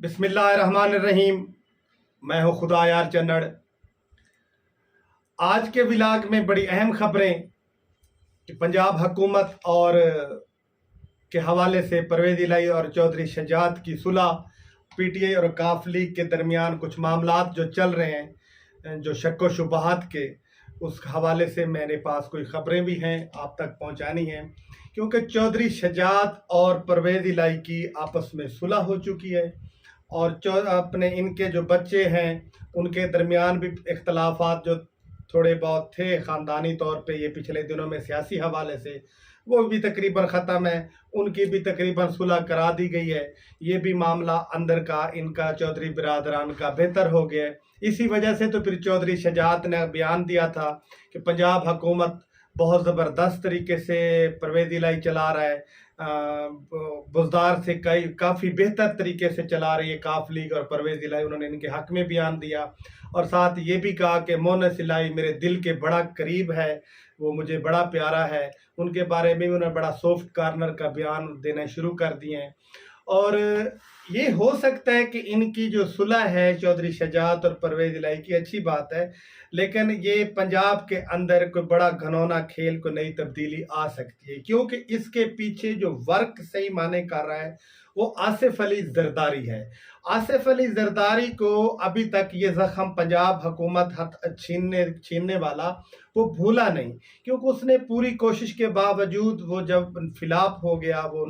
बिस्मिल्लाहिर्रहमानिर्रहीम। मैं हूं खुदा यार चन्नड़। आज के व्लॉग में बड़ी अहम खबरें कि पंजाब हुकूमत और के हवाले से परवेज़ इलाही और चौधरी शजात की सुलह, पीटीआई और काफ लीग के दरमियान कुछ मामलात जो चल रहे हैं, जो शक व शुबहात के, उस हवाले से मेरे पास कोई ख़बरें भी हैं, आप तक पहुंचानी हैं। क्योंकि चौधरी शजात और परवेज़ इलाही की आपस में सुलह हो चुकी है और अपने इनके जो बच्चे हैं उनके दरमियान भी इख्तलाफात जो थोड़े बहुत थे ख़ानदानी तौर पे, ये पिछले दिनों में सियासी हवाले से, वो भी तकरीबन ख़त्म है। उनकी भी तकरीबन सुलह करा दी गई है। ये भी मामला अंदर का इनका चौधरी बिरादरान का बेहतर हो गया है। इसी वजह से तो फिर चौधरी शजात ने बयान दिया था कि पंजाब हुकूमत बहुत ज़बरदस्त तरीके से परवेज़ इलाही चला रहा है, बुज़दार से काफ़ी बेहतर तरीके से चला रही है काफ लीग और परवेज़ इलाही। उन्होंने इनके हक़ में बयान दिया और साथ ये भी कहा कि मोहनस इलाही मेरे दिल के बड़ा करीब है, वो मुझे बड़ा प्यारा है। उनके बारे में भी उन्होंने बड़ा सॉफ्ट कॉर्नर का बयान देना शुरू कर दिए हैं। और ये हो सकता है कि इनकी जो सुलह है चौधरी शजात और परवेज़ इलाही की, अच्छी बात है, लेकिन ये पंजाब के अंदर कोई बड़ा घनौना खेल को नई तब्दीली आ सकती है, क्योंकि इसके पीछे जो वर्क सही माने कर रहा है वो आसिफ अली जरदारी है। आसिफ अली जरदारी को अभी तक ये ज़ख्म पंजाब हुकूमत छीनने वाला वो भूला नहीं, क्योंकि उसने पूरी कोशिश के बावजूद वो जब फिलाप हो गया, वो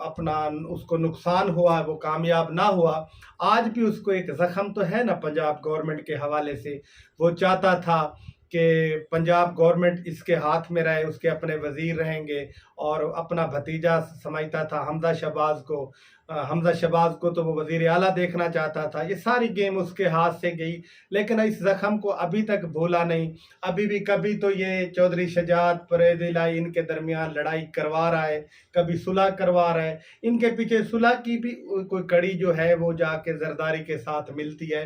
अपना उसको नुकसान हुआ, वो कामयाब ना हुआ। आज भी उसको एक ज़ख्म तो है ना पंजाब गवर्नमेंट के हवाले से। वो चाहता था कि पंजाब गवर्नमेंट इसके हाथ में रहे, उसके अपने वज़ीर रहेंगे, और अपना भतीजा समझता था हमजा शहबाज को तो वो वज़ीर आला देखना चाहता था। ये सारी गेम उसके हाथ से गई, लेकिन इस ज़ख्म को अभी तक भूला नहीं। अभी भी कभी तो ये चौधरी शजात परवेज़ इलाही इनके दरमियान लड़ाई करवा रहा है, कभी सुलह करवा रहा है। इनके पीछे सुलह की भी कोई कड़ी जो है वो जाके जरदारी के साथ मिलती है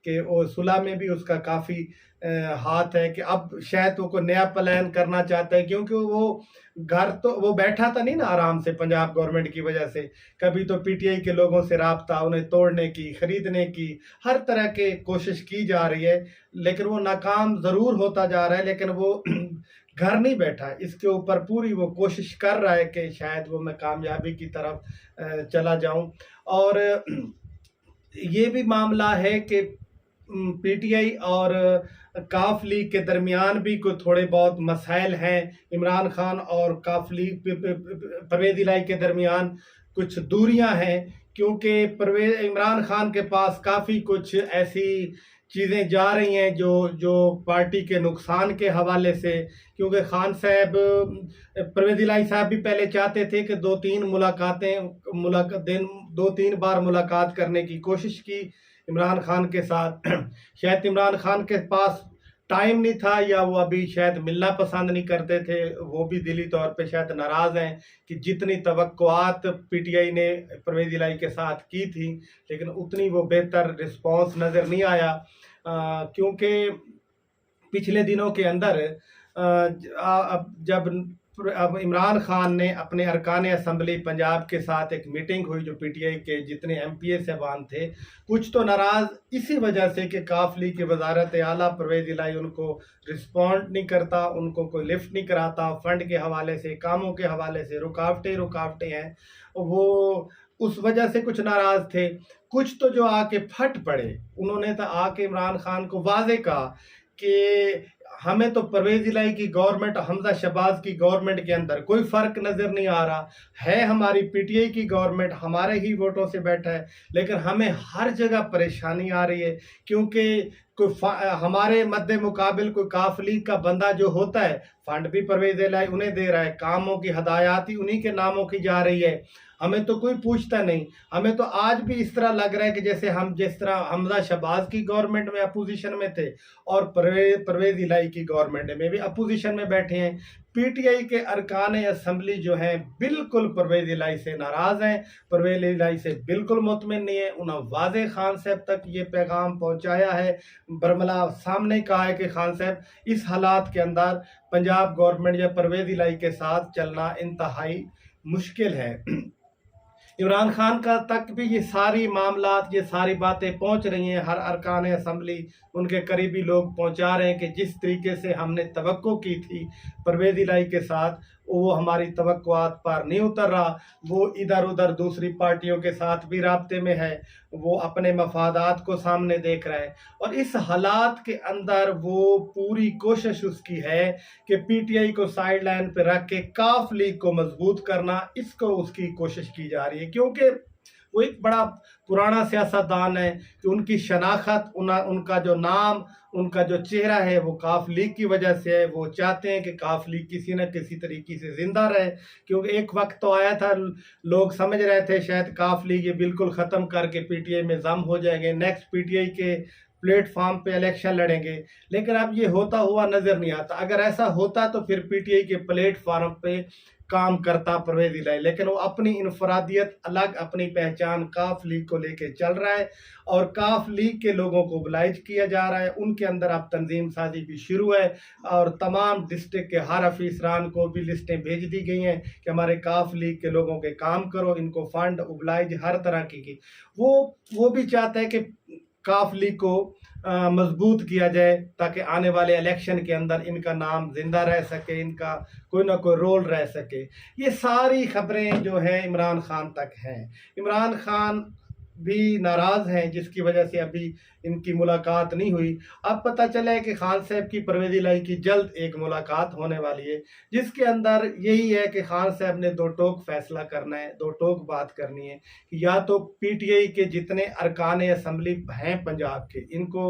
कि वो सुलह में भी उसका काफ़ी हाथ है कि अब शायद वो कोई नया प्लान करना चाहता है, क्योंकि वो घर तो वो बैठा था नहीं ना आराम से पंजाब गवर्नमेंट की वजह से। कभी तो पीटीआई के लोगों से राब्ता, उन्हें तोड़ने की, ख़रीदने की, हर तरह के कोशिश की जा रही है, लेकिन वो नाकाम ज़रूर होता जा रहा है। लेकिन वो घर नहीं बैठा, इसके ऊपर पूरी वो कोशिश कर रहा है कि शायद वो मैं कामयाबी की तरफ चला जाऊं। और ये भी मामला है कि पीटीआई और काफ लीग के दरमियान भी कोई थोड़े बहुत मसाइल हैं। इमरान खान और काफ लीग परवेज़ इलाही के दरमियान कुछ दूरियां हैं, क्योंकि इमरान खान के पास काफ़ी कुछ ऐसी चीज़ें जा रही हैं जो पार्टी के नुकसान के हवाले से। क्योंकि खान साहब, परवेज़ इलाही साहब भी पहले चाहते थे कि दो तीन बार मुलाकात करने की कोशिश की इमरान खान के साथ। शायद इमरान खान के पास टाइम नहीं था, या वो अभी शायद मिलना पसंद नहीं करते थे। वो भी दिली तौर पे शायद नाराज़ हैं कि जितनी तवक्कुआत पीटीआई ने परवेज़ इलाही के साथ की थी, लेकिन उतनी वो बेहतर रिस्पांस नज़र नहीं आया। क्योंकि पिछले दिनों के अंदर अब इमरान खान ने अपने अरकान असम्बली पंजाब के साथ एक मीटिंग हुई, जो पीटीआई के जितने एमपीए साहबान थे, कुछ तो नाराज़ इसी वजह से कि काफ लीग की वजारत आला परवेज़ इलाही उनको रिस्पॉन्ड नहीं करता, उनको कोई लिफ्ट नहीं कराता, फंड के हवाले से, कामों के हवाले से रुकावटें हैं। वो उस वजह से कुछ नाराज़ थे। कुछ तो जो आके फट पड़े, उन्होंने तो आके इमरान खान को वाज़े कहा कि हमें तो परवेज़ इलाही की गवर्नमेंट, हमजा शहबाज की गवर्नमेंट के अंदर कोई फ़र्क नज़र नहीं आ रहा है। हमारी पीटीआई की गवर्नमेंट हमारे ही वोटों से बैठा है, लेकिन हमें हर जगह परेशानी आ रही है, क्योंकि हमारे मद्दे मुकाबिल कोई काफ लीग का बंदा जो होता है, फंड भी परवेज़ इलाही उन्हें दे रहा है, कामों की हदायत ही उन्हीं के नामों की जा रही है, हमें तो कोई पूछता नहीं। हमें तो आज भी इस तरह लग रहा है कि जैसे हम जिस तरह हमजा शहबाज की गवर्नमेंट में अपोजिशन में थे और परवेज़ इलाही की गवर्नमेंट में भी अपोजिशन में बैठे हैं। पीटीआई के अरकान असम्बली जो हैं बिल्कुल परवेज़ इलाही से नाराज़ हैं, परवेज़ इलाही से बिल्कुल मुतमिन नहीं है। उन्होंने वाज़े खान साहब तक ये पैगाम पहुंचाया है, बरमला सामने कहा है कि खान साहब इस हालात के अंदर पंजाब गवर्नमेंट या परवेज़ इलाही के साथ चलना इंतहाई मुश्किल है। इमरान खान का तक भी ये सारी मामलात, ये सारी बातें पहुंच रही हैं, हर अरकान असम्बली उनके करीबी लोग पहुंचा रहे हैं कि जिस तरीके से हमने तवक्को की थी परवेज़ इलाही के साथ, वो हमारी तवक्कुआत पर नहीं उतर रहा। वो इधर उधर दूसरी पार्टियों के साथ भी राब्ते में है, वो अपने मफादात को सामने देख रहा है, और इस हालात के अंदर वो पूरी कोशिश उसकी है कि पीटीआई को साइड लाइन पर रख के काफ लीग को मजबूत करना, इसको उसकी कोशिश की जा रही है। क्योंकि वो एक बड़ा पुराना सियासतदान है कि उनकी शनाख्त, उनका जो नाम, उनका जो चेहरा है वो काफ लीग की वजह से है। वो चाहते हैं कि काफ लीग किसी न किसी तरीके से ज़िंदा रहे, क्योंकि एक वक्त तो आया था लोग समझ रहे थे शायद काफ लीग ये बिल्कुल ख़त्म करके पीटीआई में जम हो जाएंगे, नेक्स्ट पीटीआई के प्लेटफार्म पे इलेक्शन लड़ेंगे, लेकिन अब ये होता हुआ नज़र नहीं आता। अगर ऐसा होता तो फिर पीटीआई के प्लेटफार्म पे काम करता परवेज़ इलाही, लेकिन वो अपनी इनफरादियत अलग, अपनी पहचान काफ लीग को लेके चल रहा है, और काफ लीग के लोगों को बुलाइज किया जा रहा है। उनके अंदर अब तंजीम साजी भी शुरू है, और तमाम डिस्ट्रिक्ट के हर अफीसरान को भी लिस्टें भेज दी गई हैं कि हमारे काफ लीग के लोगों के काम करो, इनको फंड उबलाइज हर तरह की। वो भी चाहता है कि काफ लीग को मजबूत किया जाए ताकि आने वाले इलेक्शन के अंदर इनका नाम जिंदा रह सके, इनका कोई ना कोई रोल रह सके। ये सारी खबरें जो हैं इमरान खान तक हैं। इमरान खान भी नाराज़ हैं, जिसकी वजह से अभी इनकी मुलाकात नहीं हुई। अब पता चला है कि खान साहब की परवेज़ इलाही की जल्द एक मुलाकात होने वाली है, जिसके अंदर यही है कि खान साहब ने दो टोक फैसला करना है, दो टोक बात करनी है कि या तो पीटीआई के जितने अरकान असम्बली हैं पंजाब के, इनको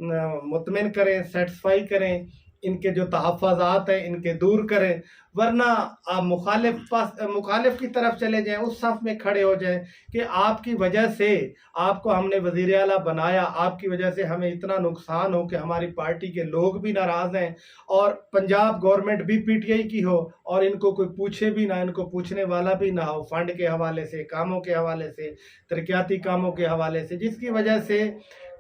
मुतमिन करें, सेटिस्फाई करें, इनके जो तहफ़्फ़ुज़ात हैं इनके दूर करें, वरना आप मुखालिफ की तरफ चले जाएं, उस सफ़ में खड़े हो जाएं कि आपकी वजह से, आपको हमने वज़ीर आला बनाया, आपकी वजह से हमें इतना नुकसान हो कि हमारी पार्टी के लोग भी नाराज़ हैं, और पंजाब गवर्नमेंट भी पीटीआई की हो, और इनको कोई पूछे भी ना, इनको पूछने वाला भी ना हो, फंड के हवाले से, कामों के हवाले से, तरक्याती कामों के हवाले से, जिसकी वजह से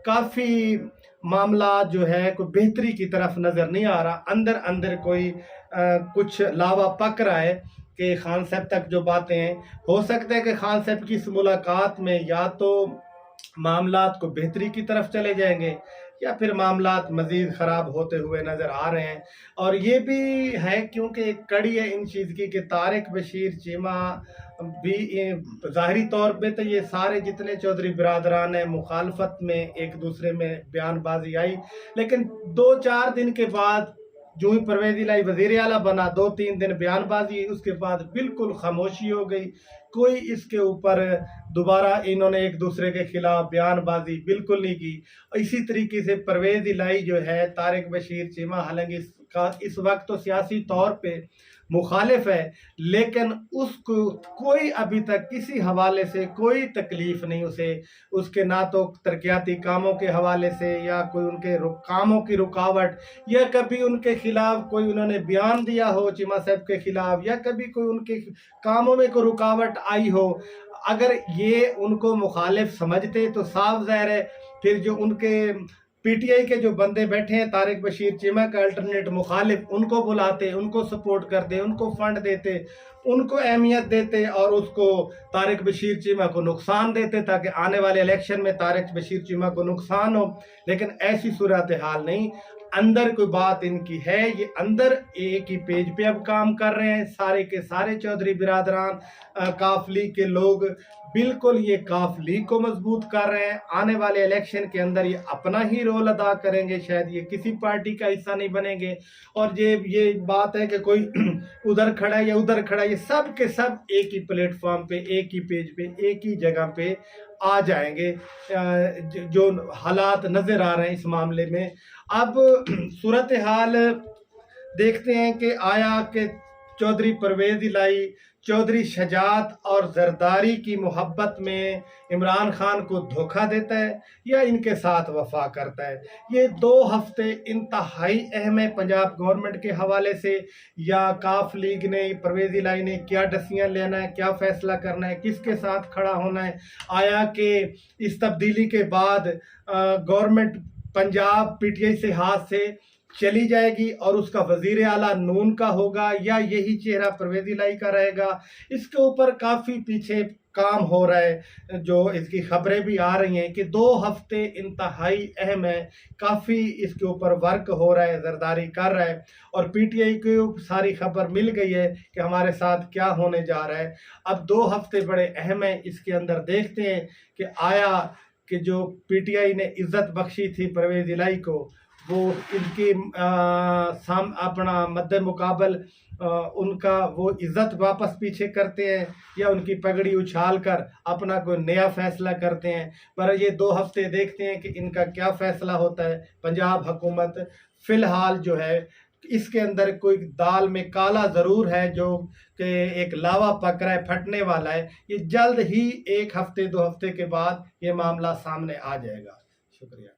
काफ़ी मामला जो है कोई बेहतरी की तरफ नज़र नहीं आ रहा। अंदर अंदर कोई कुछ लावा पक रहा है कि खान साहब तक जो बातें हैं, हो सकता है कि खान साहब की इस मुलाकात में या तो मामलात को बेहतरी की तरफ चले जाएंगे, या फिर मामलात मज़ीद ख़राब होते हुए नज़र आ रहे हैं। और ये भी है क्योंकि एक कड़ी है इन चीज़ की कि तारिक बशीर चीमा भी ज़ाहरी तौर पे तो ये सारे जितने चौधरी बिरादरान हैं मुखालफत में एक दूसरे में बयानबाजी आई, लेकिन 2-4 दिन के बाद जो ही परवेज़ इलाही वज़ीर आला बना, 2-3 दिन बयानबाजी, उसके बाद बिल्कुल खामोशी हो गई। कोई इसके ऊपर दोबारा इन्होंने एक दूसरे के खिलाफ बयानबाजी बिल्कुल नहीं की। इसी तरीके से परवेज़ इलाही जो है तारिक बशीर चीमा, हालांकि इसका इस वक्त तो सियासी तौर पे मुखालिफ है, लेकिन उसको कोई अभी तक किसी हवाले से कोई तकलीफ़ नहीं उसे, उसके ना तो तरक्याती कामों के हवाले से, या कोई उनके कामों की रुकावट, या कभी उनके खिलाफ कोई उन्होंने बयान दिया हो चीमा साहब के खिलाफ, या कभी कोई उनके कामों में कोई रुकावट आई हो। अगर ये उनको मुखालिफ समझते तो साफ ज़ाहिर है फिर जो उनके पीटीआई के जो बंदे बैठे हैं तारिक बशीर चीमा का अल्टरनेट मुखालिफ, उनको बुलाते, उनको सपोर्ट करते, उनको फंड देते, उनको अहमियत देते, और उसको तारिक बशीर चीमा को नुकसान देते ताकि आने वाले इलेक्शन में तारिक बशीर चीमा को नुकसान हो। लेकिन ऐसी सूरत हाल नहीं, अंदर कोई बात इनकी है, ये अंदर एक ही पेज पे अब काम कर रहे हैं सारे के सारे चौधरी बिरादरान, काफ लीग के लोग बिल्कुल ये काफ लीग को मजबूत कर रहे हैं। आने वाले इलेक्शन के अंदर ये अपना ही रोल अदा करेंगे, शायद ये किसी पार्टी का हिस्सा नहीं बनेंगे। और ये बात है कि कोई उधर खड़ा है या उधर खड़ा है, ये सब के सब एक ही प्लेटफॉर्म पे, एक ही पेज पे, एक ही जगह पे आ जाएंगे। जो हालात नज़र आ रहे हैं इस मामले में, अब सूरत हाल देखते हैं कि आया कि चौधरी परवेज़ इलाही चौधरी शजात और जरदारी की मोहब्बत में इमरान खान को धोखा देता है या इनके साथ वफा करता है। ये 2 हफ्ते इंतहाई अहम है पंजाब गवर्नमेंट के हवाले से, या काफ लीग ने, परवेज़ इलाही ने क्या डिसीजन लेना है, क्या फ़ैसला करना है, किसके साथ खड़ा होना है। आया कि इस तब्दीली के बाद गवर्नमेंट पंजाब पीटीआई से हाथ से चली जाएगी और उसका वज़ीर आला नून का होगा, या यही चेहरा परवेज़ इलाही का रहेगा। इसके ऊपर काफ़ी पीछे کام ہو رہا ہے، جو اس کی خبریں بھی آ رہی ہیں کہ 2 ہفتے انتہائی اہم ہے، کافی اس کے اوپر ورک ہو رہا ہے، زرداری کر رہا ہے، اور پی ٹی آئی کو ساری خبر مل گئی ہے کہ ہمارے ساتھ کیا ہونے جا رہا ہے۔ اب 2 ہفتے بڑے اہم ہیں، اس کے اندر دیکھتے ہیں کہ آیا کہ جو پی ٹی آئی نے عزت بخشی تھی پرویز الہی کو، وہ ان کی اپنا مد مقابل ان کا وہ عزت واپس پیچھے کرتے ہیں، یا ان کی پگڑی اچھال کر اپنا کوئی نیا فیصلہ کرتے ہیں۔ پر یہ 2 ہفتے دیکھتے ہیں کہ ان کا کیا فیصلہ ہوتا ہے۔ پنجاب حکومت فی الحال جو ہے اس کے اندر کوئی دال میں کالا ضرور ہے، جو کہ ایک لاوا پک رہا ہے، پھٹنے والا ہے۔ یہ جلد ہی 1 ہفتے 2 ہفتے کے بعد یہ معاملہ سامنے آ جائے گا۔ شکریہ۔